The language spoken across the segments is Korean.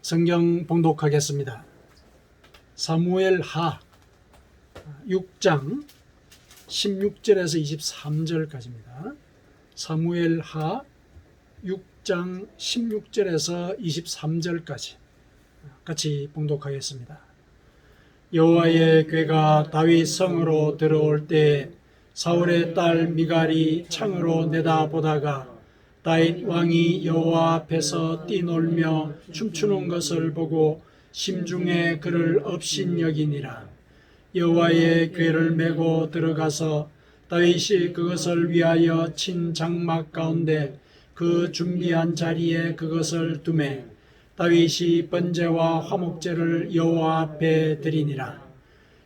성경 봉독하겠습니다. 사무엘하 6장 16절에서 23절까지입니다. 사무엘하 6장 16절에서 23절까지 같이 봉독하겠습니다. 여호와의 궤가 다윗 성으로 들어올 때 사울의 딸 미갈이 창으로 내다보다가 다윗 왕이 여호와 앞에서 뛰놀며 춤추는 것을 보고 심중에 그를 업신여기니라. 여호와의 궤를 메고 들어가서 다윗이 그것을 위하여 친 장막 가운데 그 준비한 자리에 그것을 두매 다윗이 번제와 화목제를 여호와 앞에 드리니라.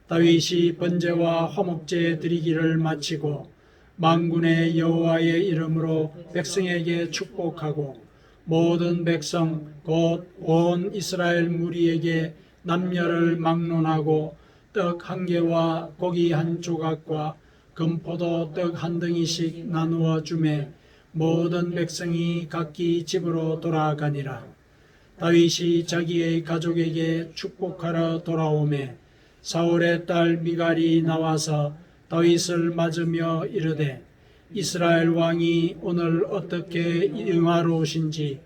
다윗이 번제와 화목제 드리기를 마치고 만군의 여호와의 이름으로 백성에게 축복하고 모든 백성 곧 온 이스라엘 무리에게 남녀를 막론하고 떡 한 개와 고기 한 조각과 금포도 떡 한 덩이씩 나누어 주매 모든 백성이 각기 집으로 돌아가니라. 다윗이 자기의 가족에게 축복하러 돌아오매 사울의 딸 미갈이 나와서 다윗을 맞으며 이르되 이스라엘 왕이 오늘 어떻게 영화로우신지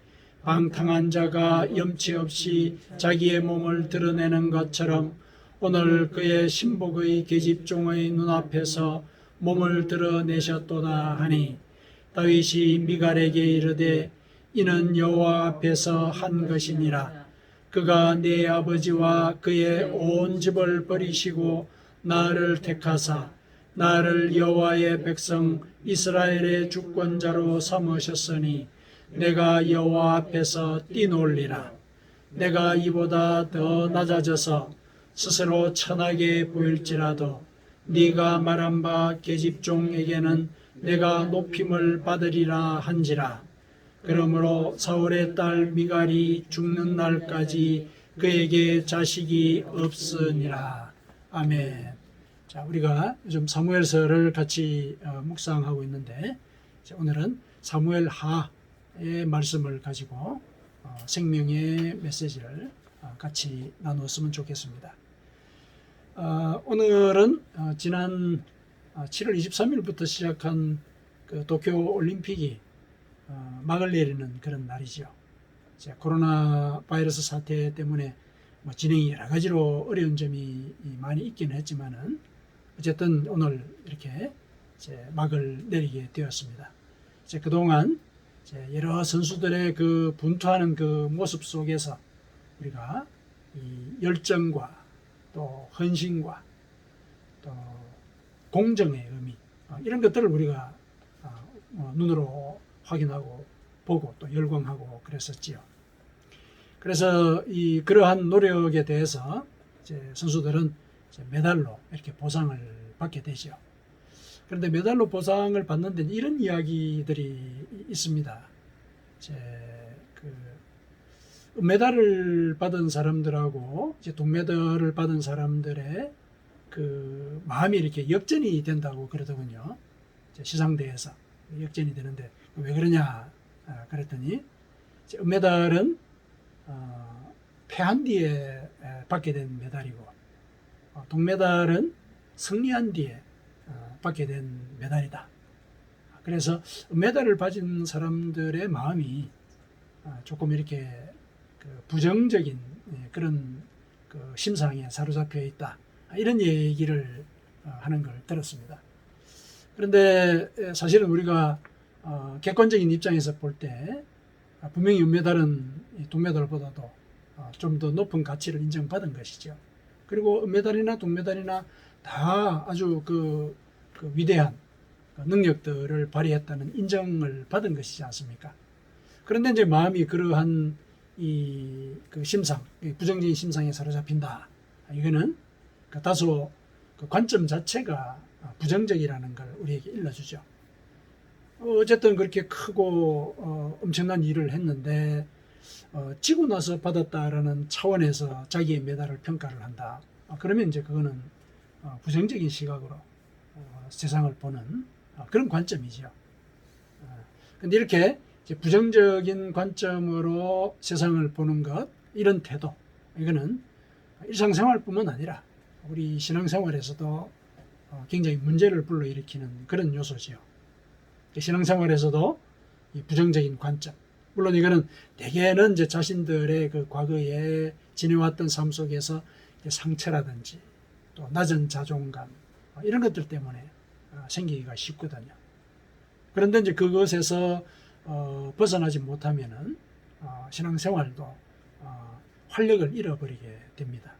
방탕한 자가 염치 없이 자기의 몸을 드러내는 것처럼 오늘 그의 신복의 계집종의 눈앞에서 몸을 드러내셨도다 하니 다윗이 미갈에게 이르되 이는 여호와 앞에서 한 것이니라. 그가 네 아버지와 그의 온 집을 버리시고 나를 택하사 나를 여호와의 백성 이스라엘의 주권자로 삼으셨으니 내가 여호와 앞에서 뛰놀리라. 내가 이보다 더 낮아져서 스스로 천하게 보일지라도 네가 말한 바 계집종에게는 내가 높임을 받으리라 한지라. 그러므로 사울의 딸 미갈이 죽는 날까지 그에게 자식이 없으니라. 아멘. 자, 우리가 요즘 사무엘서를 같이 묵상하고 있는데 오늘은 사무엘하의 말씀을 가지고 생명의 메시지를 같이 나누었으면 좋겠습니다. 오늘은 지난 7월 23일부터 시작한 그 도쿄 올림픽이 막을 내리는 그런 날이죠. 코로나 바이러스 사태 때문에 진행이 여러 가지로 어려운 점이 많이 있긴 했지만은 어쨌든 오늘 이렇게 막을 내리게 되었습니다. 그동안 여러 선수들의 그 분투하는 그 모습 속에서 우리가 이 열정과 또 헌신과 또 공정의 의미 이런 것들을 우리가 눈으로 확인하고 보고 또 열광하고 그랬었지요. 그래서 그러한 노력에 대해서 선수들은 메달로 이렇게 보상을 받게 되죠. 그런데 메달로 보상을 받는 데는 이런 이야기들이 있습니다. 은메달을 받은 사람들하고 동메달을 받은 사람들의 그 마음이 이렇게 역전이 된다고 그러더군요. 시상대에서 역전이 되는데 왜 그러냐 그랬더니 은메달은 패한 뒤에 받게 된 메달이고 동메달은 승리한 뒤에 받게 된 메달이다. 그래서 은메달을 받은 사람들의 마음이 조금 이렇게 부정적인 그런 심상에 사로잡혀 있다. 이런 얘기를 하는 걸 들었습니다. 그런데 사실은 우리가 객관적인 입장에서 볼 때 분명히 은메달은 동메달보다도 좀 더 높은 가치를 인정받은 것이죠. 그리고 은메달이나 동메달이나 다 아주 그 위대한 능력들을 발휘했다는 인정을 받은 것이지 않습니까? 그런데 이제 마음이 그러한 그 심상, 부정적인 심상에 사로잡힌다. 이거는 다소 그 관점 자체가 부정적이라는 걸 우리에게 일러주죠. 어쨌든 그렇게 크고 엄청난 일을 했는데 지고 나서 받았다라는 차원에서 자기의 메달을 평가를 한다. 그러면 이제 그거는 부정적인 시각으로 세상을 보는 그런 관점이죠. 근데 이렇게 부정적인 관점으로 세상을 보는 것, 이런 태도, 이거는 일상생활뿐만 아니라 우리 신앙생활에서도 굉장히 문제를 불러일으키는 그런 요소지요. 신앙생활에서도 이 부정적인 관점, 물론 이거는 대개는 이제 자신들의 그 과거에 지내왔던 삶 속에서 상처라든지 또 낮은 자존감 이런 것들 때문에 생기기가 쉽거든요. 그런데 이제 그것에서 벗어나지 못하면은 신앙생활도 활력을 잃어버리게 됩니다.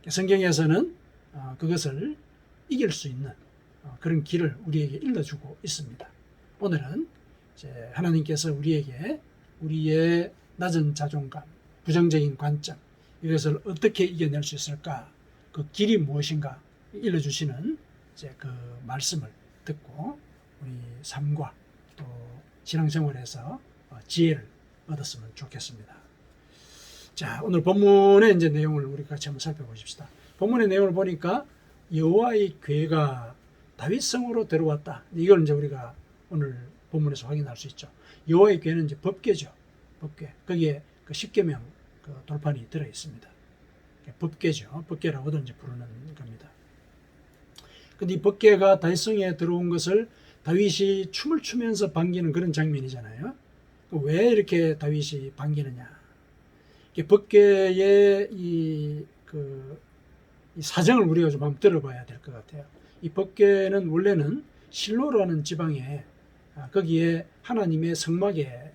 성경에서는 그것을 이길 수 있는 그런 길을 우리에게 일러주고 있습니다. 오늘은 이제 하나님께서 우리에게 우리의 낮은 자존감, 부정적인 관점, 이것을 어떻게 이겨낼 수 있을까? 그 길이 무엇인가 일러주시는 이제 그 말씀을 듣고 우리 삶과 또 신앙생활에서 지혜를 얻었으면 좋겠습니다. 자, 오늘 본문의 이제 내용을 우리 같이 한번 살펴보십시다. 본문의 내용을 보니까 여호와의 궤가 다윗성으로 들어왔다. 이걸 이제 우리가 오늘 본문에서 확인할 수 있죠. 여호와의 궤는 이제 법궤죠. 법궤. 거기에 그 십계명 그 돌판이 들어 있습니다. 법궤죠. 법궤라고도 이제 부르는 겁니다. 근데 이 법궤가 다윗성에 들어온 것을 다윗이 춤을 추면서 반기는 그런 장면이잖아요. 왜 이렇게 다윗이 반기느냐? 법궤의 이 사정을 우리가 좀 한번 들어봐야 될 것 같아요. 이 법궤는 원래는 실로라는 지방에 거기에 하나님의 성막에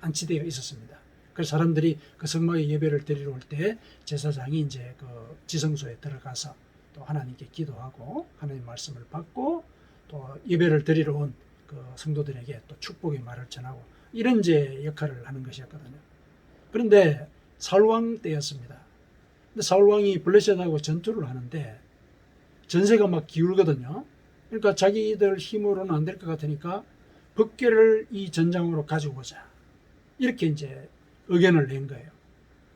안치되어 있었습니다. 그래서 사람들이 그 성막에 예배를 드리러 올 때 제사장이 이제 그 지성소에 들어가서 또 하나님께 기도하고 하나님 말씀을 받고 또 예배를 드리러 온 그 성도들에게 또 축복의 말을 전하고 이런 이제 역할을 하는 것이었거든요. 그런데 사울왕 때였습니다. 근데 사울왕이 블레셋하고 전투를 하는데 전세가 막 기울거든요. 그러니까 자기들 힘으로는 안 될 것 같으니까 법궤를 이 전장으로 가지고 오자. 이렇게 이제 의견을 낸 거예요.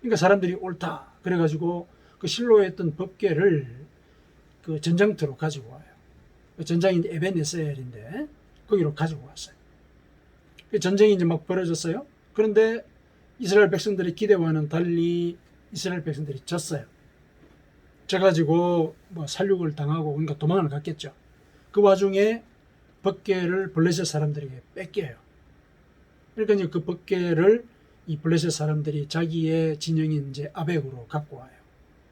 그러니까 사람들이 옳다. 그래가지고 그 실로에 있던 법궤를 그 전장터로 가지고 와요. 그 전장이 에벤에셀인데 거기로 가지고 왔어요. 그 전쟁이 이제 막 벌어졌어요. 그런데 이스라엘 백성들의 기대와는 달리 이스라엘 백성들이 졌어요. 져가지고 뭐 살육을 당하고 그러니까 도망을 갔겠죠. 그 와중에 법궤를 블레셋 사람들에게 뺏겨요. 그러니까 이제 그 법궤를 이 블레셋 사람들이 자기의 진영인 이제 아벡으로 갖고 와요.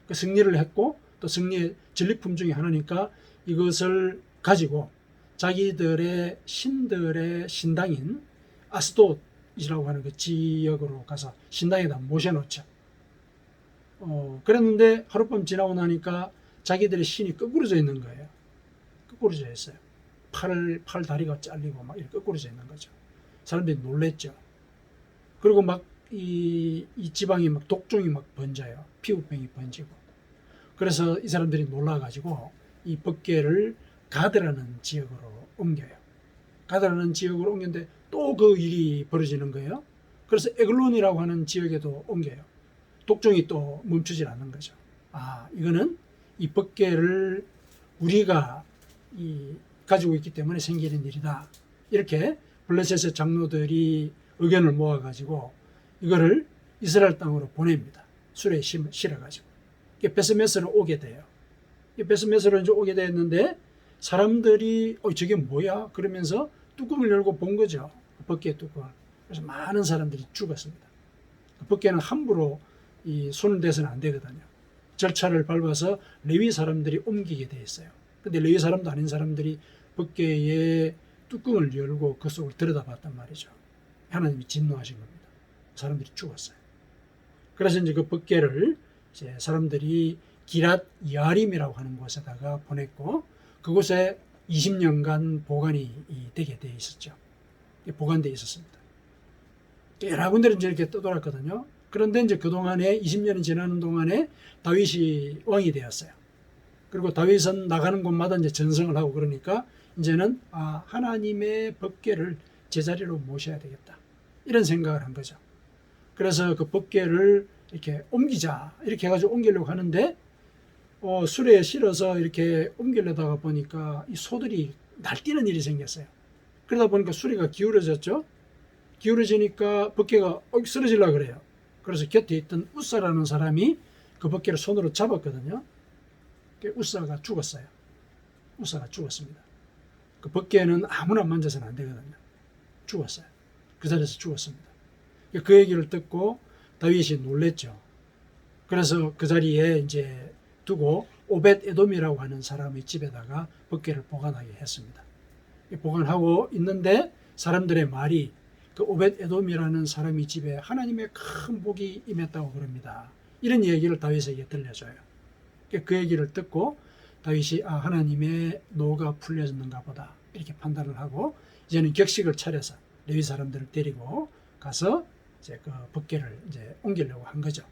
그 승리를 했고 또 승리의 전리품 중에 하나니까 이것을 가지고 자기들의 신들의 신당인 아스돗이라고 하는 그 지역으로 가서 신당에다 모셔놓죠. 그랬는데 하룻밤 지나고 나니까 자기들의 신이 거꾸로져 있는 거예요. 거꾸로져 있어요. 팔 다리가 잘리고 막 이렇게 거꾸로져 있는 거죠. 사람들이 놀랬죠. 그리고 막 이 지방이 막 독종이 막 번져요. 피부병이 번지고. 그래서 이 사람들이 놀라가지고 이 법궤를 가드라는 지역으로 옮겨요. 가드라는 지역으로 옮겼는데 또 그 일이 벌어지는 거예요. 그래서 에글론이라고 하는 지역에도 옮겨요. 독종이 또 멈추질 않는 거죠. 이거는 이 법궤를 우리가 가지고 있기 때문에 생기는 일이다. 이렇게 블레셋의 장로들이 의견을 모아가지고 이거를 이스라엘 땅으로 보냅니다. 수레에 실어가지고. 베스메스로 오게 돼요. 베스메스로 이제 오게 됐는데 사람들이 저게 뭐야? 그러면서 뚜껑을 열고 본 거죠. 법궤 뚜껑을. 그래서 많은 사람들이 죽었습니다. 법궤는 함부로 손을 대서는 안 되거든요. 절차를 밟아서 레위 사람들이 옮기게 돼 있어요. 근데 레위 사람도 아닌 사람들이 법궤의 뚜껑을 열고 그 속을 들여다봤단 말이죠. 하나님이 진노하신 겁니다. 사람들이 죽었어요. 그래서 이제 그 법궤를 이제 사람들이 기랏 야림이라고 하는 곳에다가 보냈고 그곳에 20년간 보관이 되게 돼 있었죠. 보관되어 있었습니다. 여러 군데를 이제 이렇게 떠돌았거든요. 그런데 이제 그동안에 20년이 지나는 동안에 다윗이 왕이 되었어요. 그리고 다윗은 나가는 곳마다 이제 전성을 하고 그러니까 이제는 하나님의 법궤를 제자리로 모셔야 되겠다. 이런 생각을 한 거죠. 그래서 그 법궤를 이렇게 옮기자. 이렇게 해가지고 옮기려고 하는데 수레에 실어서 이렇게 옮기려다가 보니까 이 소들이 날뛰는 일이 생겼어요. 그러다 보니까 수레가 기울어졌죠. 기울어지니까 법궤가 쓰러지려고 그래요. 그래서 곁에 있던 우사라는 사람이 그 벗개를 손으로 잡았거든요. 우사가 죽었어요. 우사가 죽었습니다. 그 벗개는 아무나 만져서는 안 되거든요. 죽었어요. 그 자리에서 죽었습니다. 그 얘기를 듣고 다윗이 놀랬죠. 그래서 그 자리에 이제 두고 오벳 에돔이라고 하는 사람의 집에다가 벗개를 보관하게 했습니다. 보관하고 있는데 사람들의 말이 그 오벳 에돔이라는 사람이 집에 하나님의 큰 복이 임했다고 그럽니다. 이런 얘기를 다윗에게 들려줘요. 그 얘기를 듣고 다윗이 하나님의 노가 풀려졌는가 보다 이렇게 판단을 하고 이제는 격식을 차려서 레위 사람들을 데리고 가서 이제 그 벗개를 이제 옮기려고 한 거죠.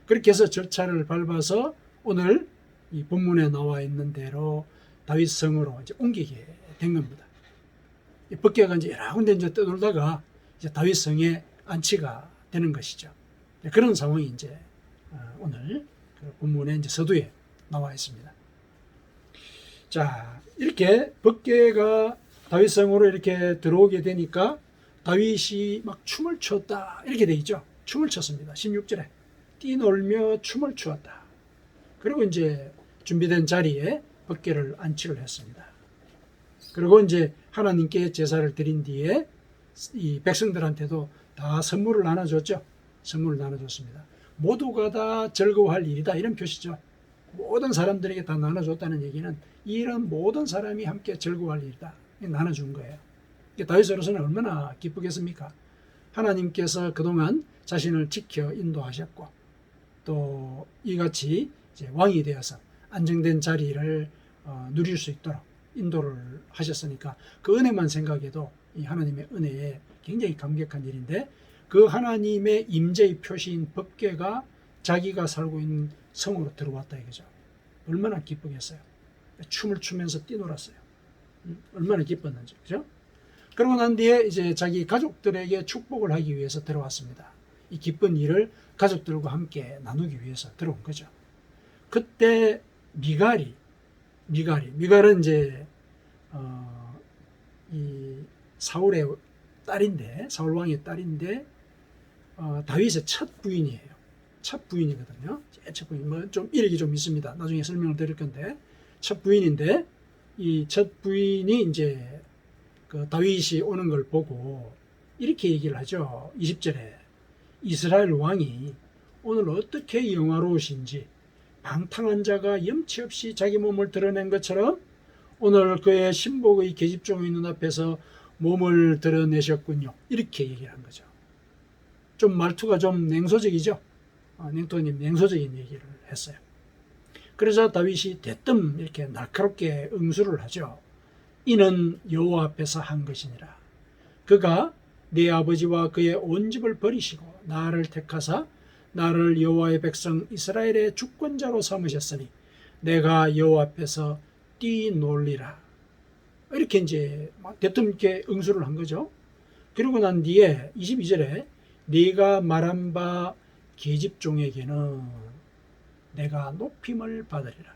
그렇게 해서 절차를 밟아서 오늘 이 본문에 나와 있는 대로 다윗 성으로 이제 옮기게 된 겁니다. 이 벗개가 이제 여러 군데 이제 떠돌다가 이제 다윗 성에 안치가 되는 것이죠. 그런 상황이 이제 오늘 그 본문에 이제 서두에 나와 있습니다. 자, 이렇게 벗개가 다윗 성으로 이렇게 들어오게 되니까 다윗이 막 춤을 췄다 이렇게 돼 있죠. 춤을 췄습니다. 16절에 뛰놀며 춤을 추었다. 그리고 이제 준비된 자리에 벗개를 안치를 했습니다. 그리고 이제 하나님께 제사를 드린 뒤에 이 백성들한테도 다 선물을 나눠줬죠. 선물을 나눠줬습니다. 모두가 다 즐거워할 일이다 이런 표시죠. 모든 사람들에게 다 나눠줬다는 얘기는 이런 모든 사람이 함께 즐거워할 일이다 나눠준 거예요. 다윗으로서는 얼마나 기쁘겠습니까? 하나님께서 그동안 자신을 지켜 인도하셨고 또 이같이 이제 왕이 되어서 안정된 자리를 누릴 수 있도록 인도를 하셨으니까 그 은혜만 생각해도 이 하나님의 은혜에 굉장히 감격한 일인데 그 하나님의 임재의 표시인 벗개가 자기가 살고 있는 성으로 들어왔다 이거죠. 얼마나 기쁘겠어요. 춤을 추면서 뛰놀았어요. 얼마나 기뻤는지 그죠? 그러고 난 뒤에 이제 자기 가족들에게 축복을 하기 위해서 들어왔습니다. 이 기쁜 일을 가족들과 함께 나누기 위해서 들어온 거죠. 그때 미갈은 이제 이 사울의 딸인데 사울 왕의 딸인데 다윗의 첫 부인이에요. 첫 부인이거든요. 첫 부인 뭐 좀 이력이 좀 있습니다. 나중에 설명을 드릴 건데 첫 부인인데 이 첫 부인이 이제 그 다윗이 오는 걸 보고 이렇게 얘기를 하죠. 20절에 이스라엘 왕이 오늘 어떻게 영화로우신지 방탕한 자가 염치 없이 자기 몸을 드러낸 것처럼 오늘 그의 신복의 계집종의 눈앞에서 몸을 드러내셨군요. 이렇게 얘기를 한 거죠. 좀 말투가 좀 냉소적이죠. 닝토님 냉소적인 얘기를 했어요. 그래서 다윗이 대뜸 이렇게 날카롭게 응수를 하죠. 이는 여호와 앞에서 한 것이니라. 그가 네 아버지와 그의 온 집을 버리시고 나를 택하사 나를 여호와의 백성 이스라엘의 주권자로 삼으셨으니 내가 여호와 앞에서 뛰놀리라. 이렇게 이제 대뜸 이렇게 응수를 한 거죠. 그리고 난 뒤에 22절에 네가 말한 바 계집종에게는 내가 높임을 받으리라.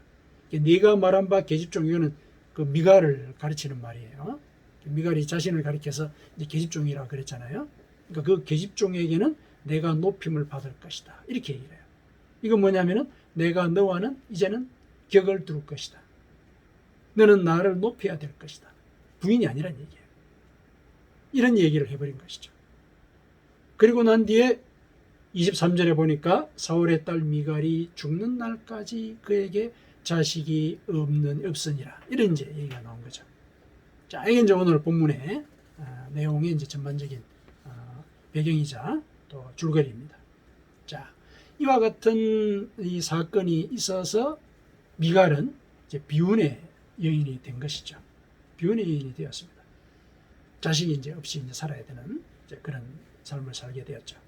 네가 말한 바 계집종 이거는 그 미갈을 가르치는 말이에요. 미갈이 자신을 가리켜서 이제 계집종이라고 그랬잖아요. 그러니까 그 계집종에게는 내가 높임을 받을 것이다. 이렇게 얘기를 해요. 이건 뭐냐면은 내가 너와는 이제는 격을 두를 것이다. 너는 나를 높여야 될 것이다. 부인이 아니란 얘기예요. 이런 얘기를 해버린 것이죠. 그리고 난 뒤에 23절에 보니까 사울의 딸 미갈이 죽는 날까지 그에게 자식이 없으니라. 이런 이제 얘기가 나온 거죠. 자, 이게 이제 오늘 본문의 내용의 이제 전반적인 배경이자 또 줄거리입니다. 자, 이와 같은 이 사건이 있어서 미갈은 이제 비운의 여인이 된 것이죠. 비운의 여인이 되었습니다. 자식이 이제 없이 이제 살아야 되는 이제 그런 삶을 살게 되었죠.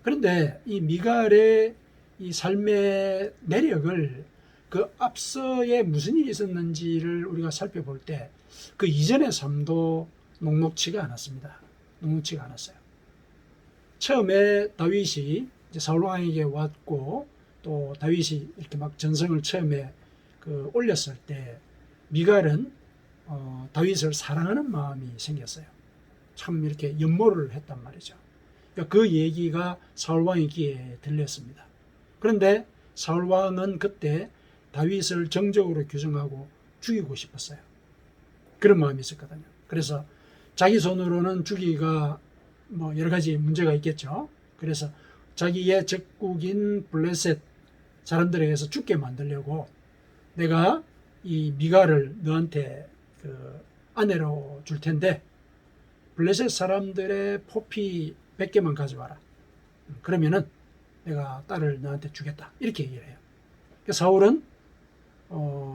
그런데 이 미갈의 이 삶의 내력을 그 앞서에 무슨 일이 있었는지를 우리가 살펴볼 때 그 이전의 삶도 녹록치가 않았습니다. 녹록치가 않았어요. 처음에 다윗이 이제 사울 왕에게 왔고 또 다윗이 이렇게 막 전성을 처음에 그 올렸을 때 미갈은 다윗을 사랑하는 마음이 생겼어요. 참 이렇게 연모를 했단 말이죠. 그러니까 그 얘기가 사울 왕의 귀에 들렸습니다. 그런데 사울 왕은 그때 다윗을 정적으로 규정하고 죽이고 싶었어요. 그런 마음이 있었거든요. 그래서 자기 손으로는 죽이기가 뭐 여러 가지 문제가 있겠죠. 그래서 자기의 적국인 블레셋 사람들에게서 죽게 만들려고 내가 이 미갈을 너한테 그 아내로 줄 텐데 블레셋 사람들의 포피 100개만 가져와라. 그러면은 내가 딸을 너한테 주겠다. 이렇게 얘기를 해요. 사울은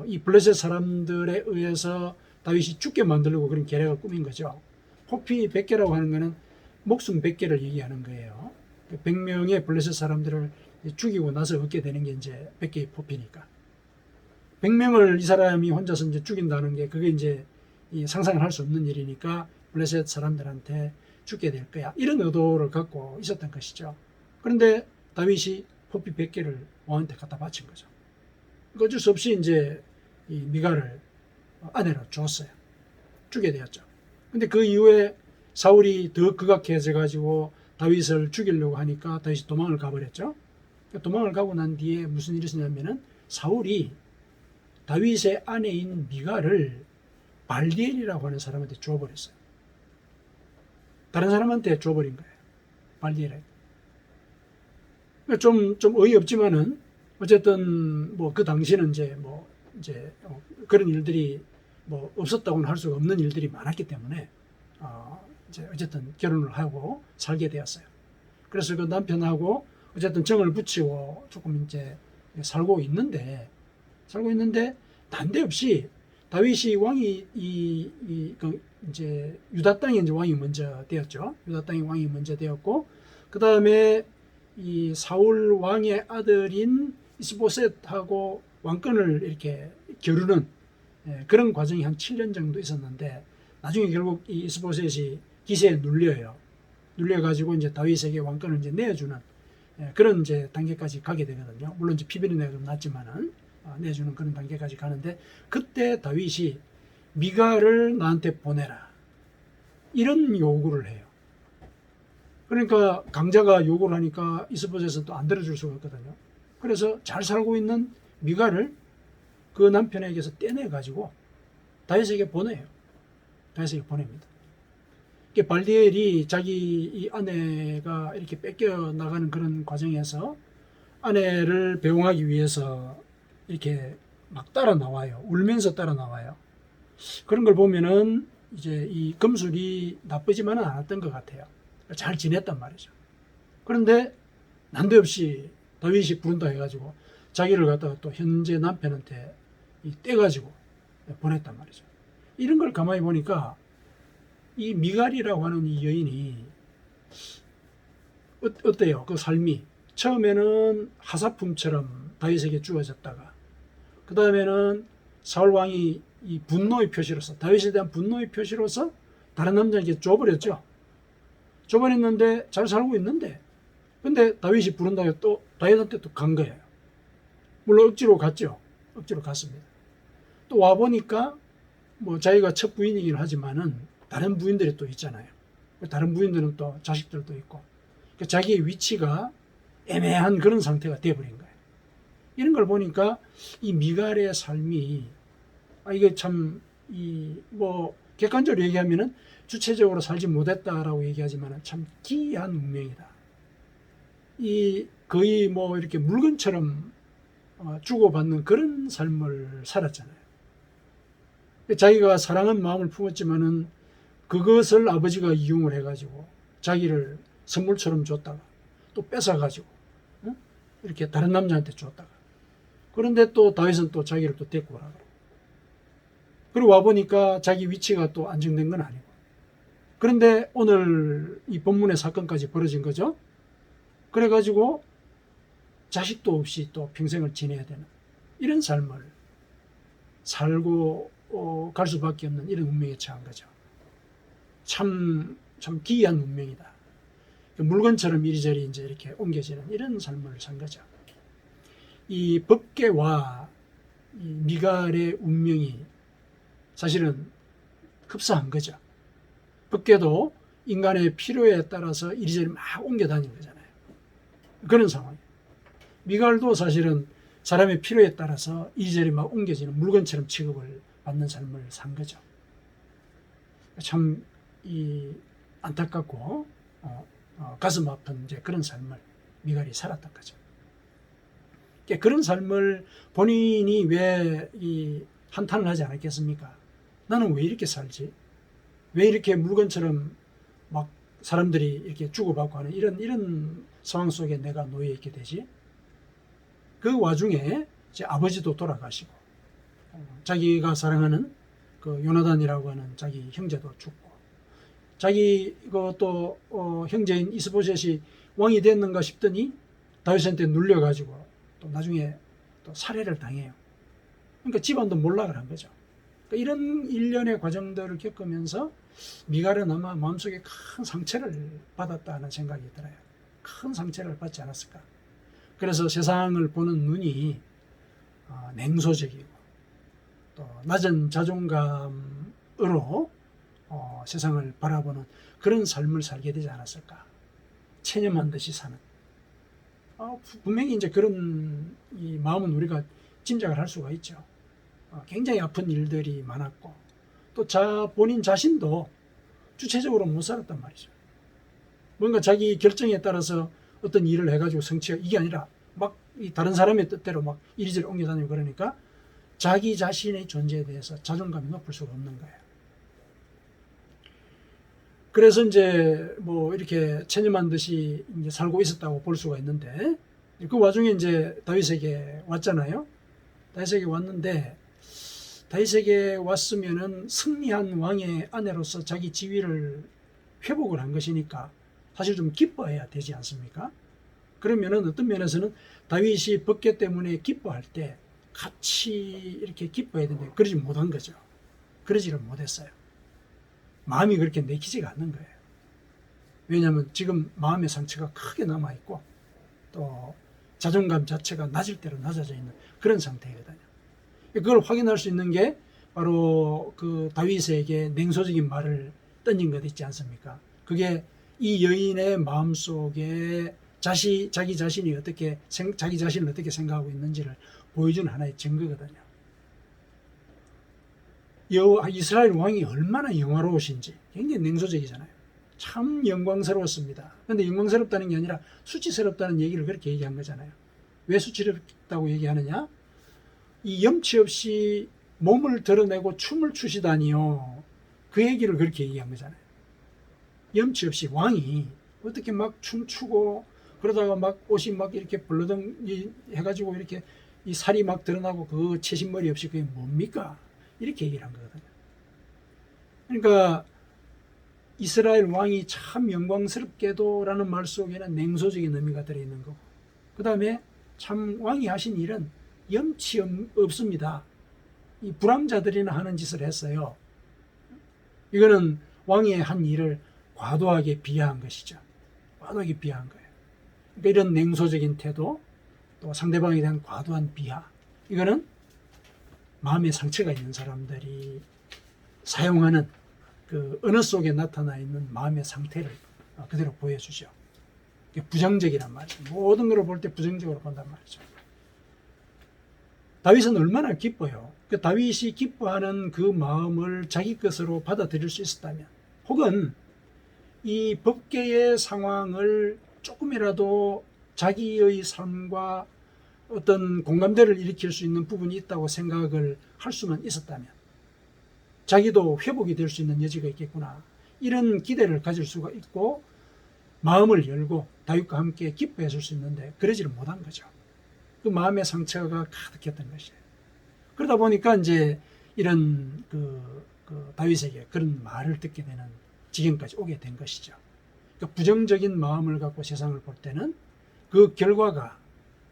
이 블레셋 사람들에 의해서 다윗이 죽게 만들려고 그런 계략을 꾸민 거죠. 포피 100개라고 하는 거는 목숨 100개를 얘기하는 거예요. 100명의 블레셋 사람들을 죽이고 나서 얻게 되는 게 이제 100개의 포피니까. 100명을 이 사람이 혼자서 이제 죽인다는 게 그게 이제 상상을 할 수 없는 일이니까 블레셋 사람들한테 죽게 될 거야. 이런 의도를 갖고 있었던 것이죠. 그런데 다윗이 포피 100개를 왕한테 갖다 바친 거죠. 어쩔 수 없이 이제 이 미갈을 아내로 줬어요. 주게 되었죠. 근데 그 이후에 사울이 더 극악해져 가지고 다윗을 죽이려고 하니까 다윗이 도망을 가버렸죠. 도망을 가고 난 뒤에 무슨 일이 있었냐면은 사울이 다윗의 아내인 미갈을 발디엘이라고 하는 사람한테 줘버렸어요. 다른 사람한테 줘버린 거예요. 발디엘에. 좀 어이없지만은 어쨌든 뭐 그 당시는 이제 그런 일들이 뭐 없었다고는 할 수가 없는 일들이 많았기 때문에 이제 어쨌든 결혼을 하고 살게 되었어요. 그래서 그 남편하고 어쨌든 정을 붙이고 조금 이제 살고 있는데 난데없이 다윗이 왕이 이제 유다 땅에 이제 왕이 먼저 되었죠. 유다 땅에 왕이 먼저 되었고 그 다음에 이 사울 왕의 아들인 이스보셋하고 왕권을 이렇게 겨루는 그런 과정이 한 7년 정도 있었는데 나중에 결국 이 이스보셋이 기세에 눌려가지고 이제 다윗에게 왕권을 이제 내어주는 그런 이제 단계까지 가게 되거든요. 물론 이제 피비린내가 좀 났지만은 내주는 그런 단계까지 가는데 그때 다윗이 미갈을 나한테 보내라 이런 요구를 해요. 그러니까 강자가 요구를 하니까 이스보셋은 또 안 들어줄 수가 없거든요. 그래서 잘 살고 있는 미갈을 그 남편에게서 떼내가지고 다윗에게 보내요. 다윗에게 보냅니다. 발디엘이 자기 이 아내가 이렇게 뺏겨 나가는 그런 과정에서 아내를 배웅하기 위해서 이렇게 막 따라 나와요. 울면서 따라 나와요. 그런 걸 보면은 이제 이 금술이 나쁘지만은 않았던 것 같아요. 잘 지냈단 말이죠. 그런데 난데없이 다윗이 부른다 해가지고 자기를 갖다가 또 현재 남편한테 떼가지고 보냈단 말이죠. 이런 걸 가만히 보니까 이 미갈이라고 하는 이 여인이 어때요? 그 삶이 처음에는 하사품처럼 다윗에게 주어졌다가 그 다음에는 사울 왕이 이 분노의 표시로서 다윗에 대한 분노의 표시로서 다른 남자에게 줘버렸죠. 줘버렸는데 잘 살고 있는데 근데 다윗이 부른다고 또 다윗한테 또 간 거예요. 물론 억지로 갔죠. 억지로 갔습니다. 또 와보니까 뭐 자기가 첫 부인이긴 하지만은 다른 부인들이 또 있잖아요. 다른 부인들은 또 자식들도 있고 그러니까 자기의 위치가 애매한 그런 상태가 되어버린 거예요. 이런 걸 보니까 이 미갈의 삶이 이게 참 뭐 객관적으로 얘기하면은 주체적으로 살지 못했다라고 얘기하지만 참 기이한 운명이다. 이 거의 뭐 이렇게 물건처럼 주고받는 그런 삶을 살았잖아요. 자기가 사랑한 마음을 품었지만은 그것을 아버지가 이용을 해가지고 자기를 선물처럼 줬다가 또 뺏어가지고 이렇게 다른 남자한테 줬다가 그런데 또 다윗은 또 자기를 또 데리고 오라 그러고 그리고 와보니까 자기 위치가 또 안정된 건 아니고 그런데 오늘 이 본문의 사건까지 벌어진 거죠. 그래가지고 자식도 없이 또 평생을 지내야 되는 이런 삶을 살고 갈 수밖에 없는 이런 운명에 처한 거죠. 참 기이한 운명이다. 물건처럼 이리저리 이제 이렇게 옮겨지는 이런 삶을 산 거죠. 이 법궤와 이 미갈의 운명이 사실은 흡사한 거죠. 법궤도 인간의 필요에 따라서 이리저리 막 옮겨 다니는 거잖아요. 그런 상황이에요. 미갈도 사실은 사람의 필요에 따라서 이리저리 막 옮겨지는 물건처럼 취급을 받는 삶을 산 거죠. 참 안타깝고 가슴 아픈 이제 그런 삶을 미갈이 살았던 거죠. 그런 삶을 본인이 왜 한탄을 하지 않았겠습니까? 나는 왜 이렇게 살지? 왜 이렇게 물건처럼 막 사람들이 이렇게 주고받고 하는 이런 상황 속에 내가 놓여 있게 되지? 그 와중에 이제 아버지도 돌아가시고 자기가 사랑하는 그 요나단이라고 하는 자기 형제도 죽고 자기 또 형제인 이스보셋이 왕이 됐는가 싶더니 다윗한테 눌려가지고 또 나중에 또 살해를 당해요. 그러니까 집안도 몰락을 한 거죠. 그러니까 이런 일련의 과정들을 겪으면서 미갈은 아마 마음속에 큰 상처를 받았다는 생각이 들어요. 큰 상처를 받지 않았을까. 그래서 세상을 보는 눈이 냉소적이고 또 낮은 자존감으로 세상을 바라보는 그런 삶을 살게 되지 않았을까. 체념한 듯이 사는. 분명히 이제 그런 이 마음은 우리가 짐작을 할 수가 있죠. 굉장히 아픈 일들이 많았고 또 본인 자신도 주체적으로 못 살았단 말이죠. 뭔가 자기 결정에 따라서 어떤 일을 해가지고 성취가 이게 아니라 막 다른 사람의 뜻대로 막 이리저리 옮겨다니고 그러니까 자기 자신의 존재에 대해서 자존감이 높을 수가 없는 거예요. 그래서 이제 뭐 이렇게 체념한 듯이 이제 살고 있었다고 볼 수가 있는데 그 와중에 이제 다윗에게 왔잖아요. 다윗에게 왔는데 다윗에게 왔으면은 승리한 왕의 아내로서 자기 지위를 회복을 한 것이니까 사실 좀 기뻐해야 되지 않습니까? 그러면은 어떤 면에서는 다윗이 벗개 때문에 기뻐할 때 같이 이렇게 기뻐해야 되는데 그러지 못한 거죠. 그러지를 못했어요. 마음이 그렇게 내키지가 않는 거예요. 왜냐하면 지금 마음의 상처가 크게 남아있고 또 자존감 자체가 낮을 대로 낮아져 있는 그런 상태거든요. 그걸 확인할 수 있는 게 바로 그 다윗에게 냉소적인 말을 던진 것 있지 않습니까? 그게 이 여인의 마음속에 자기 자신이 자기 자신을 어떻게 생각하고 있는지를 보여주는 하나의 증거거든요. 이스라엘 왕이 얼마나 영화로우신지 굉장히 냉소적이잖아요. 참 영광스러웠습니다. 그런데 영광스럽다는 게 아니라 수치스럽다는 얘기를 그렇게 얘기한 거잖아요. 왜 수치스럽다고 얘기하느냐? 이 염치 없이 몸을 드러내고 춤을 추시다니요. 그 얘기를 그렇게 얘기한 거잖아요. 염치 없이 왕이 어떻게 막 춤추고 그러다가 막 옷이 막 이렇게 벌러덩 해가지고 이렇게 이 살이 막 드러나고 그 채신머리 없이 그게 뭡니까? 이렇게 얘기를 한 거거든요. 그러니까 이스라엘 왕이 참 영광스럽게도라는 말 속에는 냉소적인 의미가 들어있는 거고 그 다음에 참 왕이 하신 일은 염치 없습니다. 이 불황자들이나 하는 짓을 했어요. 이거는 왕이 한 일을 과도하게 비하한 것이죠. 과도하게 비하한 거예요. 그러니까 이런 냉소적인 태도 또 상대방에 대한 과도한 비하 이거는 마음에 상처가 있는 사람들이 사용하는 그 언어 속에 나타나 있는 마음의 상태를 그대로 보여주죠. 부정적이란 말이죠. 모든 걸 볼 때 부정적으로 본단 말이죠. 다윗은 얼마나 기뻐요. 그 다윗이 기뻐하는 그 마음을 자기 것으로 받아들일 수 있었다면 혹은 이 법계의 상황을 조금이라도 자기의 삶과 어떤 공감대를 일으킬 수 있는 부분이 있다고 생각을 할 수만 있었다면 자기도 회복이 될 수 있는 여지가 있겠구나 이런 기대를 가질 수가 있고 마음을 열고 다윗과 함께 기뻐했을 수 있는데 그러지를 못한 거죠. 그 마음의 상처가 가득했던 것이에요. 그러다 보니까 이제 이런 그 다윗에게 그런 말을 듣게 되는 지경까지 오게 된 것이죠. 그러니까 부정적인 마음을 갖고 세상을 볼 때는 그 결과가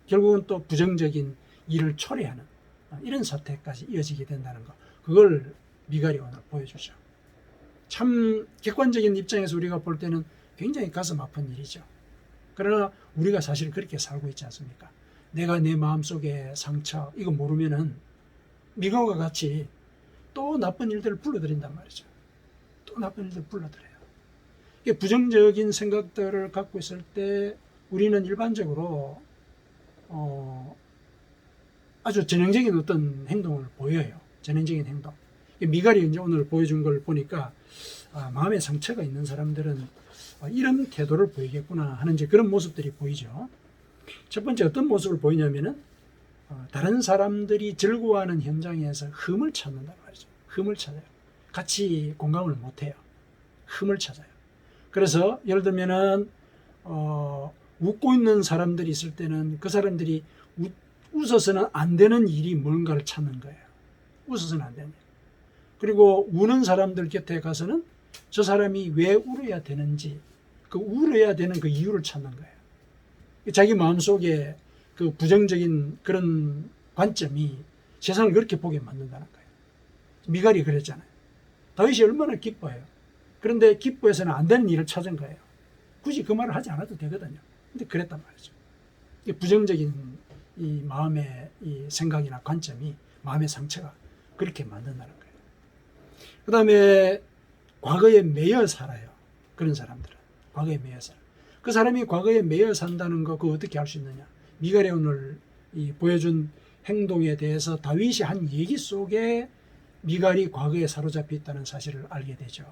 결국은 또 부정적인 일을 초래하는 이런 사태까지 이어지게 된다는 거. 그걸 미갈이 오늘 보여주죠. 참 객관적인 입장에서 우리가 볼 때는 굉장히 가슴 아픈 일이죠. 그러나 우리가 사실 그렇게 살고 있지 않습니까? 내가 내 마음속에 상처 이거 모르면은 미갈과 같이 또 나쁜 일들을 불러들인단 말이죠. 또 나쁜 일들을 불러들여요. 부정적인 생각들을 갖고 있을 때 우리는 일반적으로 아주 전형적인 어떤 행동을 보여요. 전형적인 행동. 미갈이 이제 오늘 보여준 걸 보니까 마음의 상처가 있는 사람들은 이런 태도를 보이겠구나 하는 이제 그런 모습들이 보이죠. 첫 번째 어떤 모습을 보이냐면은 다른 사람들이 즐거워하는 현장에서 흠을 찾는단 말이죠. 흠을 찾아요. 같이 공감을 못해요. 흠을 찾아요. 그래서 예를 들면은 웃고 있는 사람들이 있을 때는 그 사람들이 웃어서는 안 되는 일이 뭔가를 찾는 거예요. 웃어서는 안 되는 일. 그리고 우는 사람들 곁에 가서는 저 사람이 왜 울어야 되는지, 그 울어야 되는 그 이유를 찾는 거예요. 자기 마음속에 그 부정적인 그런 관점이 세상을 그렇게 보게 만든다는 거예요. 미갈이 그랬잖아요. 다윗이 얼마나 기뻐해요. 그런데 기뻐해서는 안 되는 일을 찾은 거예요. 굳이 그 말을 하지 않아도 되거든요. 근데 그랬단 말이죠. 부정적인 이 마음의 이 생각이나 관점이 마음의 상처가 그렇게 만든다는 거예요. 그 다음에 과거에 매여 살아요. 그런 사람들은. 과거에 매여 살아요. 그 사람이 과거에 매여 산다는 거 그거 어떻게 알 수 있느냐. 미갈이 오늘 보여준 행동에 대해서 다윗이 한 얘기 속에 미갈이 과거에 사로잡혀 있다는 사실을 알게 되죠.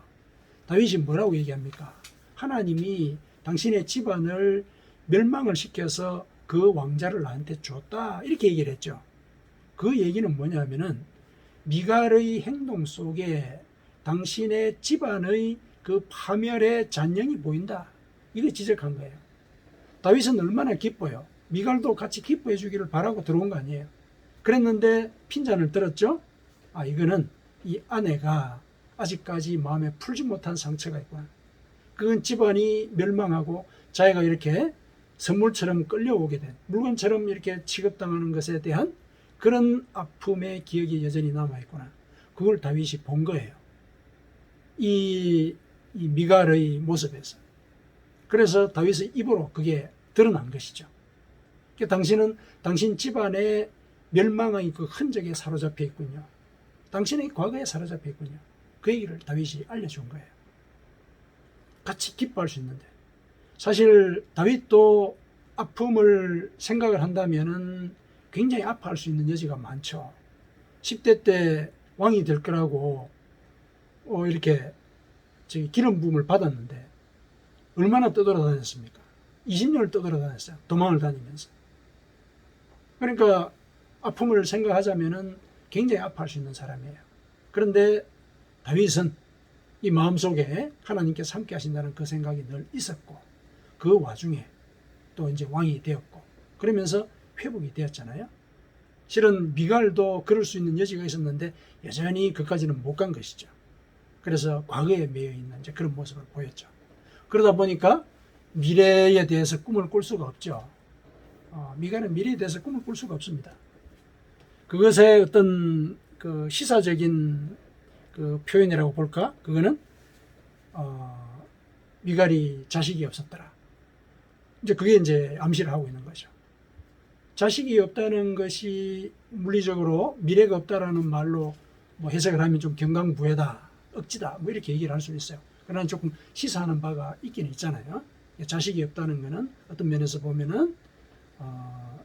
다윗이 뭐라고 얘기합니까? 하나님이 당신의 집안을 멸망을 시켜서 그 왕자를 나한테 줬다 이렇게 얘기를 했죠. 그 얘기는 뭐냐면은 미갈의 행동 속에 당신의 집안의 그 파멸의 잔영이 보인다. 이거 지적한 거예요. 다윗은 얼마나 기뻐요. 미갈도 같이 기뻐해 주기를 바라고 들어온 거 아니에요. 그랬는데 핀잔을 들었죠. 이거는 이 아내가 아직까지 마음에 풀지 못한 상처가 있구나. 그건 집안이 멸망하고 자기가 이렇게 선물처럼 끌려오게 된, 물건처럼 이렇게 취급당하는 것에 대한 그런 아픔의 기억이 여전히 남아있구나. 그걸 다윗이 본 거예요. 이 미갈의 모습에서. 그래서 다윗의 입으로 그게 드러난 것이죠. 당신은 당신 집안의 멸망의 그 흔적에 사로잡혀 있군요. 당신의 과거에 사로잡혀 있군요. 그 얘기를 다윗이 알려준 거예요. 같이 기뻐할 수 있는데. 사실 다윗도 아픔을 생각을 한다면은 굉장히 아파할 수 있는 여지가 많죠. 10대 때 왕이 될 거라고 이렇게 기름 부음을 받았는데 얼마나 떠돌아다녔습니까? 20년을 떠돌아다녔어요. 도망을 다니면서. 그러니까 아픔을 생각하자면은 굉장히 아파할 수 있는 사람이에요. 그런데 다윗은 이 마음속에 하나님께서 함께 하신다는 그 생각이 늘 있었고 그 와중에 또 이제 왕이 되었고 그러면서 회복이 되었잖아요. 실은 미갈도 그럴 수 있는 여지가 있었는데 여전히 그까지는 못 간 것이죠. 그래서 과거에 매여 있는 이제 그런 모습을 보였죠. 그러다 보니까 미래에 대해서 꿈을 꿀 수가 없죠. 미갈은 미래에 대해서 꿈을 꿀 수가 없습니다. 그것의 어떤 그 시사적인 그 표현이라고 볼까? 그거는 미갈이 자식이 없었더라. 이제 그게 이제 암시를 하고 있는 거죠. 자식이 없다는 것이 물리적으로 미래가 없다라는 말로 뭐 해석을 하면 좀 경강부회다, 억지다, 뭐 이렇게 얘기를 할 수 있어요. 그러나 조금 시사하는 바가 있긴 있잖아요. 자식이 없다는 것은 어떤 면에서 보면은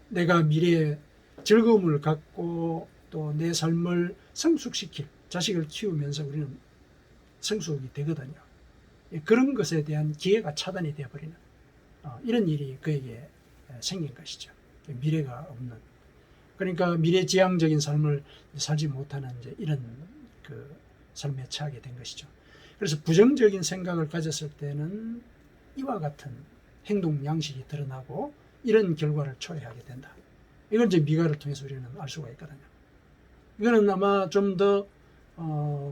내가 미래에 즐거움을 갖고 또 내 삶을 성숙시킬 자식을 키우면서 우리는 성숙이 되거든요. 그런 것에 대한 기회가 차단이 되어버리는 이런 일이 그에게 생긴 것이죠. 미래가 없는. 그러니까 미래지향적인 삶을 살지 못하는 이제 이런 그 삶에 처하게 된 것이죠. 그래서 부정적인 생각을 가졌을 때는 이와 같은 행동 양식이 드러나고 이런 결과를 초래하게 된다. 이건 이제 미갈을 통해서 우리는 알 수가 있거든요. 이거는 아마 좀 더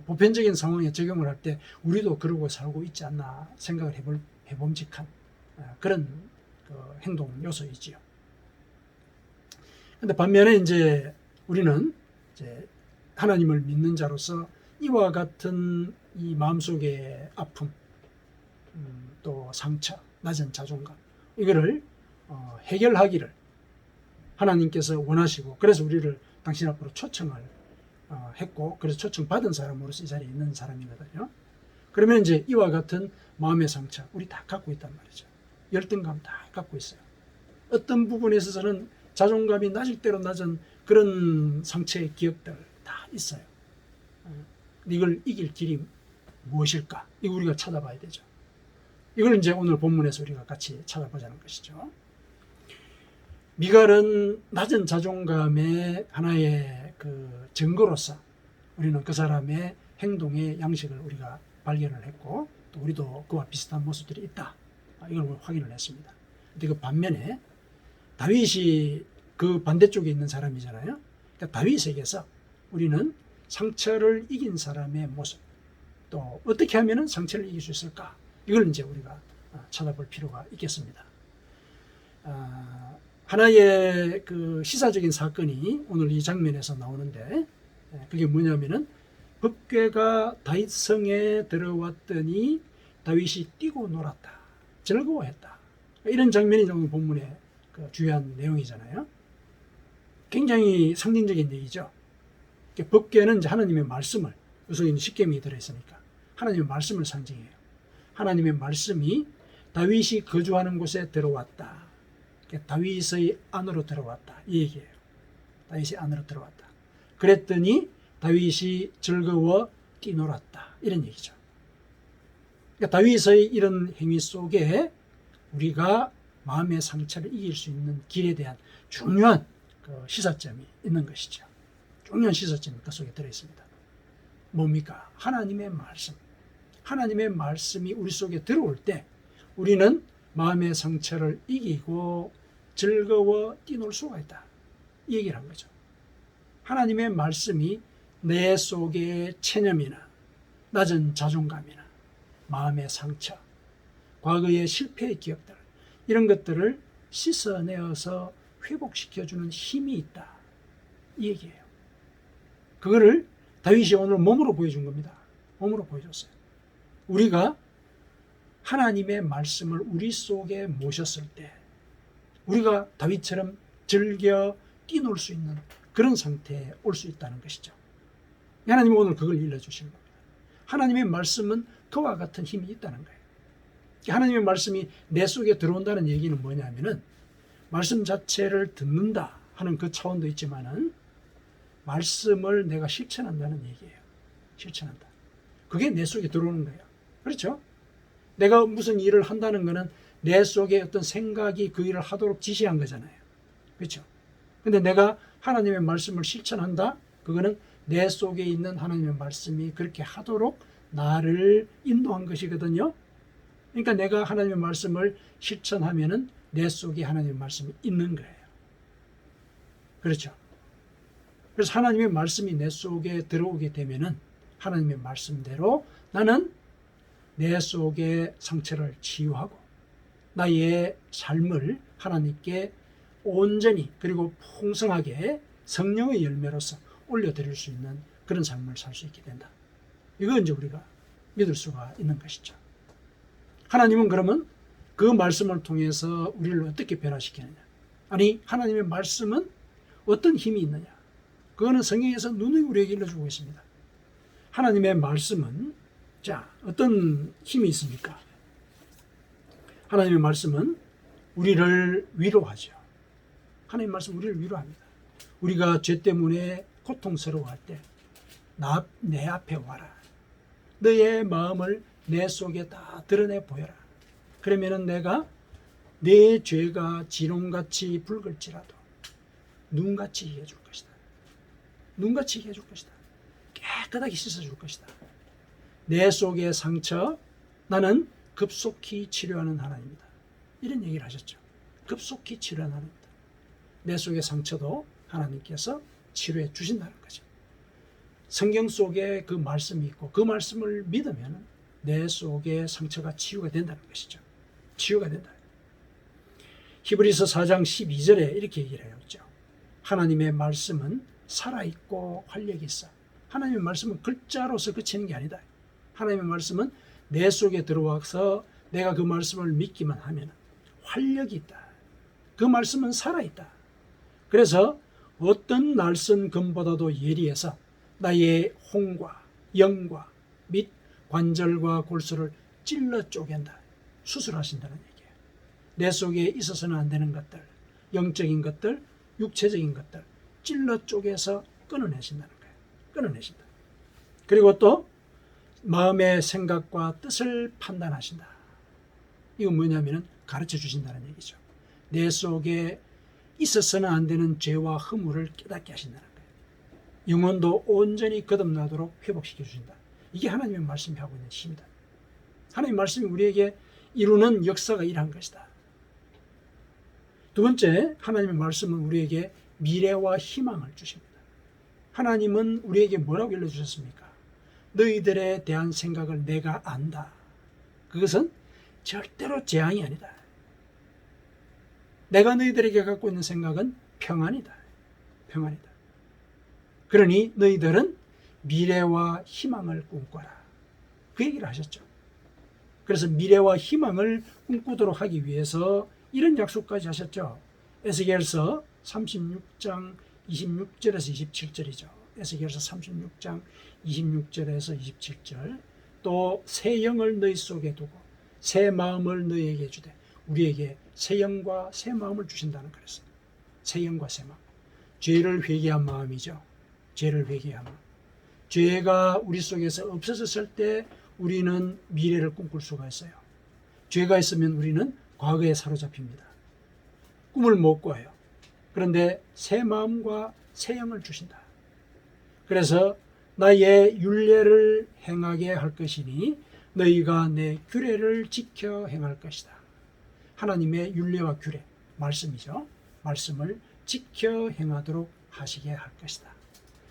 보편적인 상황에 적용을 할 때 우리도 그러고 살고 있지 않나 생각을 해봄직한 그런 그 행동 요소이지요. 근데 반면에 이제 우리는 이제 하나님을 믿는 자로서 이와 같은 이 마음속의 아픔, 또 상처, 낮은 자존감 이거를 해결하기를 하나님께서 원하시고 그래서 우리를 당신 앞으로 초청을 했고 그래서 초청받은 사람으로서 이 자리에 있는 사람이거든요. 그러면 이제 이와 같은 마음의 상처 우리 다 갖고 있단 말이죠. 열등감 다 갖고 있어요. 어떤 부분에 있어서는 자존감이 낮을 대로 낮은 그런 상처의 기억들 다 있어요. 이걸 이길 길이 무엇일까? 이거 우리가 찾아봐야 되죠. 이걸 이제 오늘 본문에서 우리가 같이 찾아보자는 것이죠. 미갈은 낮은 자존감의 하나의 그 증거로서 우리는 그 사람의 행동의 양식을 우리가 발견을 했고, 또 우리도 그와 비슷한 모습들이 있다. 이걸 확인을 했습니다. 근데 그 반면에 다윗이 그 반대쪽에 있는 사람이잖아요. 그러니까 다윗에게서 우리는 상처를 이긴 사람의 모습, 또 어떻게 하면 상처를 이길 수 있을까? 이걸 이제 우리가 찾아볼 필요가 있겠습니다. 하나의 그 시사적인 사건이 오늘 이 장면에서 나오는데, 그게 뭐냐면은 법궤가 다윗 성에 들어왔더니 다윗이 뛰고 놀았다, 즐거워했다. 이런 장면이 오늘 본문의 그 주요한 내용이잖아요. 굉장히 상징적인 얘기죠. 법궤는 이제 하나님의 말씀을, 여기서 십계명이 들어있으니까 하나님의 말씀을 상징해요. 하나님의 말씀이 다윗이 거주하는 곳에 들어왔다. 다윗의 안으로 들어왔다, 이 얘기예요. 다윗이 안으로 들어왔다. 그랬더니 다윗이 즐거워 뛰놀았다, 이런 얘기죠. 그러니까 다윗의 이런 행위 속에 우리가 마음의 상처를 이길 수 있는 길에 대한 중요한 그 시사점이 있는 것이죠. 중요한 시사점이 그 속에 들어있습니다. 뭡니까? 하나님의 말씀. 하나님의 말씀이 우리 속에 들어올 때 우리는 마음의 상처를 이기고 즐거워 뛰놀 수가 있다, 이 얘기를 한 거죠. 하나님의 말씀이 내 속의 체념이나 낮은 자존감이나 마음의 상처, 과거의 실패의 기억들, 이런 것들을 씻어내어서 회복시켜주는 힘이 있다, 이 얘기예요. 그거를 다윗이 오늘 몸으로 보여준 겁니다. 몸으로 보여줬어요. 우리가 하나님의 말씀을 우리 속에 모셨을 때 우리가 다윗처럼 즐겨 뛰놀 수 있는 그런 상태에 올 수 있다는 것이죠. 하나님은 오늘 그걸 일러주시는 겁니다. 하나님의 말씀은 그와 같은 힘이 있다는 거예요. 하나님의 말씀이 내 속에 들어온다는 얘기는 뭐냐면은 말씀 자체를 듣는다 하는 그 차원도 있지만은 말씀을 내가 실천한다는 얘기예요. 실천한다. 그게 내 속에 들어오는 거예요. 그렇죠? 내가 무슨 일을 한다는 거는 내 속에 어떤 생각이 그 일을 하도록 지시한 거잖아요. 그렇죠? 근데 내가 하나님의 말씀을 실천한다? 그거는 내 속에 있는 하나님의 말씀이 그렇게 하도록 나를 인도한 것이거든요. 그러니까 내가 하나님의 말씀을 실천하면은 내 속에 하나님의 말씀이 있는 거예요. 그렇죠? 그래서 하나님의 말씀이 내 속에 들어오게 되면은 하나님의 말씀대로 나는 내 속의 상처를 치유하고 나의 삶을 하나님께 온전히 그리고 풍성하게 성령의 열매로서 올려드릴 수 있는 그런 삶을 살 수 있게 된다. 이거 이제 우리가 믿을 수가 있는 것이죠. 하나님은 그러면 그 말씀을 통해서 우리를 어떻게 변화시키느냐? 아니, 하나님의 말씀은 어떤 힘이 있느냐? 그거는 성경에서 누누이 우리에게 일러주고 있습니다. 하나님의 말씀은 자, 어떤 힘이 있습니까? 하나님의 말씀은 우리를 위로하죠. 하나님의 말씀은 우리를 위로합니다. 우리가 죄 때문에 고통스러워할 때 내 앞에 와라. 너의 마음을 내 속에 다 드러내 보여라. 그러면은 내가 내 죄가 지롱같이 붉을지라도 눈같이 희게 해줄 것이다. 눈같이 희게 해줄 것이다. 깨끗하게 씻어줄 것이다. 내 속의 상처 나는 급속히 치료하는 하나님이다. 이런 얘기를 하셨죠. 급속히 치료하는 하나님이다. 내 속의 상처도 하나님께서 치료해 주신다는 거죠. 성경 속에 그 말씀이 있고 그 말씀을 믿으면 내 속의 상처가 치유가 된다는 것이죠. 치유가 된다. 히브리서 4장 12절에 이렇게 얘기를 해요. 하나님의 말씀은 살아있고 활력이 있어. 하나님의 말씀은 글자로서 그치는 게 아니다. 하나님의 말씀은 내 속에 들어와서 내가 그 말씀을 믿기만 하면 활력이 있다. 그 말씀은 살아있다. 그래서 어떤 날선 검보다도 예리해서 나의 혼과 영과 및 관절과 골수를 찔러 쪼갠다. 수술하신다는 얘기예요. 내 속에 있어서는 안 되는 것들, 영적인 것들, 육체적인 것들 찔러 쪼개서 끊어내신다는 거예요. 끊어내신다. 그리고 또 마음의 생각과 뜻을 판단하신다. 이건 뭐냐면은 가르쳐 주신다는 얘기죠. 내 속에 있어서는 안 되는 죄와 허물을 깨닫게 하신다는 거예요. 영혼도 온전히 거듭나도록 회복시켜 주신다. 이게 하나님의 말씀이 하고 있는 힘이다. 하나님의 말씀이 우리에게 이루는 역사가 일한 것이다. 두 번째, 하나님의 말씀은 우리에게 미래와 희망을 주십니다. 하나님은 우리에게 뭐라고 알려주셨습니까? 너희들에 대한 생각을 내가 안다. 그것은 절대로 재앙이 아니다. 내가 너희들에게 갖고 있는 생각은 평안이다. 평안이다. 그러니 너희들은 미래와 희망을 꿈꿔라. 그 얘기를 하셨죠. 그래서 미래와 희망을 꿈꾸도록 하기 위해서 이런 약속까지 하셨죠. 에스겔서 36장 26절에서 27절이죠. 에스겔서 36장 26절에서 27절. 또 새 영을 너희 속에 두고 새 마음을 너희에게 주되, 우리에게 새 영과 새 마음을 주신다는 거였어요. 새 영과 새 마음. 죄를 회개한 마음이죠. 죄를 회개한 마음. 죄가 우리 속에서 없어졌을 때 우리는 미래를 꿈꿀 수가 있어요. 죄가 있으면 우리는 과거에 사로잡힙니다. 꿈을 못 꿔요. 그런데 새 마음과 새 영을 주신다. 그래서 나의 율례를 행하게 할 것이니 너희가 내 규례를 지켜 행할 것이다. 하나님의 율례와 규례, 말씀이죠. 말씀을 지켜 행하도록 하시게 할 것이다.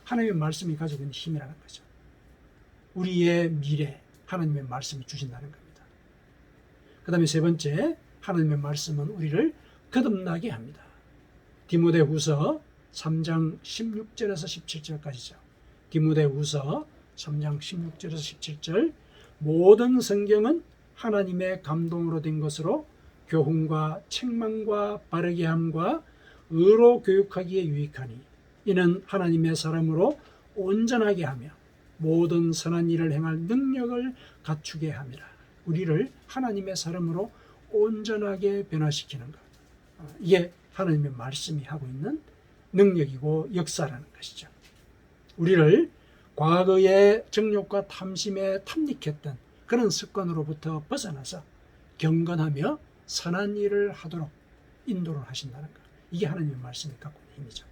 하나님의 말씀이 가지고 있는 힘이라는 거죠. 우리의 미래, 하나님의 말씀이 주신다는 겁니다. 그 다음에 세 번째, 하나님의 말씀은 우리를 거듭나게 합니다. 디모데후서 3장 16절에서 17절까지죠. 디모데후서 3장 16절에서 17절. 모든 성경은 하나님의 감동으로 된 것으로 교훈과 책망과 바르게 함과 의로 교육하기에 유익하니 이는 하나님의 사람으로 온전하게 하며 모든 선한 일을 행할 능력을 갖추게 함이라. 우리를 하나님의 사람으로 온전하게 변화시키는 것. 이게 하나님의 말씀이 하고 있는 능력이고 역사라는 것이죠. 우리를 과거의 정욕과 탐심에 탐닉했던 그런 습관으로부터 벗어나서 경건하며 선한 일을 하도록 인도를 하신다는 것. 이게 하나님의 말씀이 갖고 있는 힘이죠.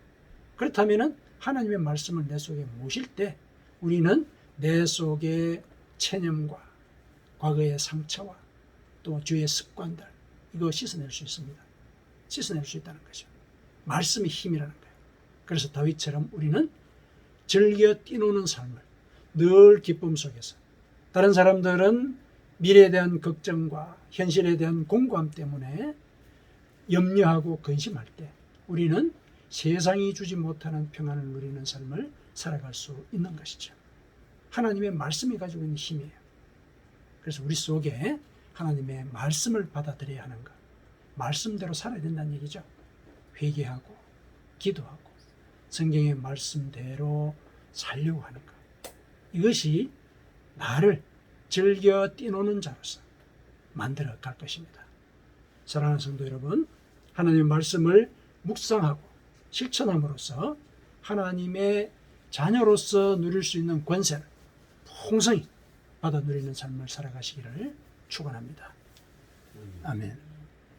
그렇다면 하나님의 말씀을 내 속에 모실 때 우리는 내 속의 체념과 과거의 상처와 또 죄의 습관들, 이거 씻어낼 수 있습니다. 씻어낼 수 있다는 거죠. 말씀이 힘이라는 거예요. 그래서 다윗처럼 우리는 즐겨 뛰노는 삶을 늘 기쁨 속에서, 다른 사람들은 미래에 대한 걱정과 현실에 대한 공고함 때문에 염려하고 근심할 때 우리는 세상이 주지 못하는 평안을 누리는 삶을 살아갈 수 있는 것이죠. 하나님의 말씀이 가지고 있는 힘이에요. 그래서 우리 속에 하나님의 말씀을 받아들여야 하는 것, 말씀대로 살아야 된다는 얘기죠. 회개하고 기도하고 성경의 말씀대로 살려고 하는 것, 이것이 나를 즐겨 뛰노는 자로서 만들어 갈 것입니다. 사랑하는 성도 여러분, 하나님의 말씀을 묵상하고 실천함으로써 하나님의 자녀로서 누릴 수 있는 권세를 풍성히 받아 누리는 삶을 살아가시기를 축원합니다. 아멘.